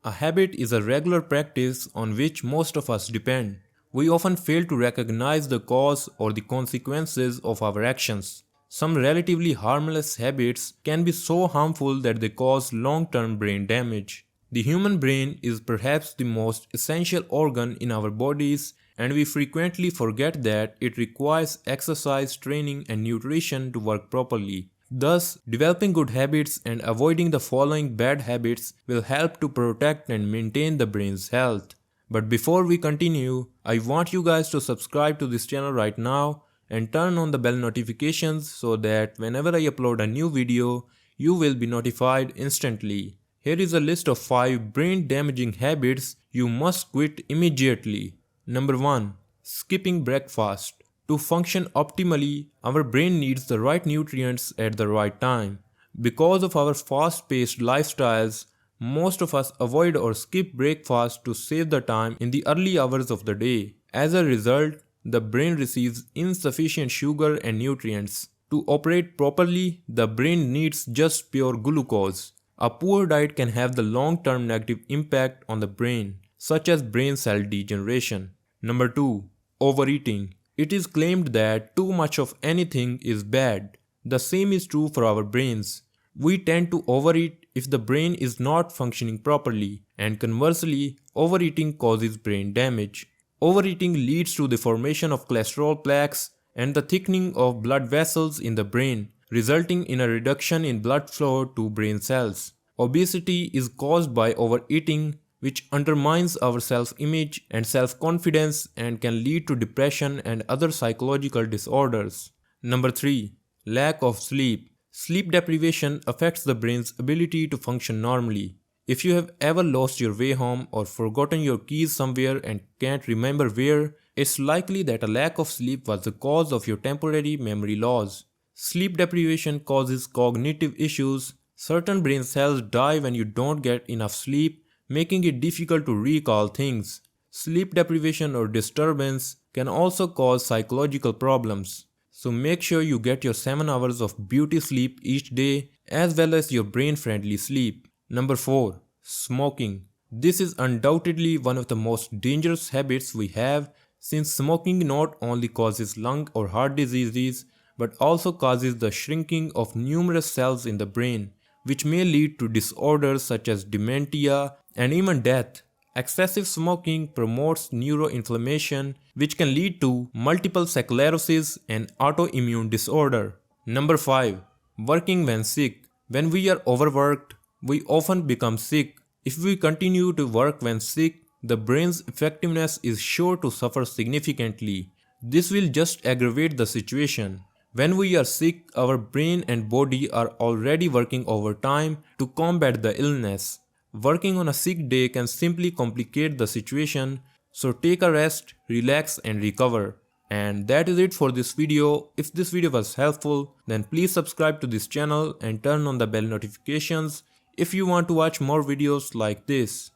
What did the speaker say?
A habit is a regular practice on which most of us depend. We often fail to recognize the cause or the consequences of our actions. Some relatively harmless habits can be so harmful that they cause long-term brain damage. The human brain is perhaps the most essential organ in our bodies, and we frequently forget that it requires exercise, training, and nutrition to work properly. Thus, developing good habits and avoiding the following bad habits will help to protect and maintain the brain's health. But before we continue, I want you guys to subscribe to this channel right now and turn on the bell notifications so that whenever I upload a new video, you will be notified instantly. Here is a list of 5 brain damaging habits you must quit immediately. Number 1. Skipping breakfast. To function optimally, our brain needs the right nutrients at the right time. Because of our fast-paced lifestyles, most of us avoid or skip breakfast to save the time in the early hours of the day. As a result, the brain receives insufficient sugar and nutrients. To operate properly, the brain needs just pure glucose. A poor diet can have the long-term negative impact on the brain, such as brain cell degeneration. Number 2. Overeating. It is claimed that too much of anything is bad. The same is true for our brains. We tend to overeat if the brain is not functioning properly, and conversely, overeating causes brain damage. Overeating leads to the formation of cholesterol plaques and the thickening of blood vessels in the brain, resulting in a reduction in blood flow to brain cells. Obesity is caused by overeating, which undermines our self-image and self-confidence and can lead to depression and other psychological disorders. Number 3. Lack of sleep. Sleep deprivation affects the brain's ability to function normally. If you have ever lost your way home or forgotten your keys somewhere and can't remember where, it's likely that a lack of sleep was the cause of your temporary memory loss. Sleep deprivation causes cognitive issues. Certain brain cells die when you don't get enough sleep, making it difficult to recall things. Sleep deprivation or disturbance can also cause psychological problems. So make sure you get your 7 hours of beauty sleep each day as well as your brain-friendly sleep. Number 4. Smoking. This is undoubtedly one of the most dangerous habits we have, since smoking not only causes lung or heart diseases but also causes the shrinking of numerous cells in the brain, which may lead to disorders such as dementia and even death. Excessive smoking promotes neuroinflammation, which can lead to multiple sclerosis and autoimmune disorder. Number 5. Working when sick. When we are overworked, we often become sick. If we continue to work when sick, the brain's effectiveness is sure to suffer significantly. This will just aggravate the situation. When we are sick, our brain and body are already working overtime to combat the illness. Working on a sick day can simply complicate the situation, so take a rest, relax and recover. And that is it for this video. If this video was helpful, then please subscribe to this channel and turn on the bell notifications if you want to watch more videos like this.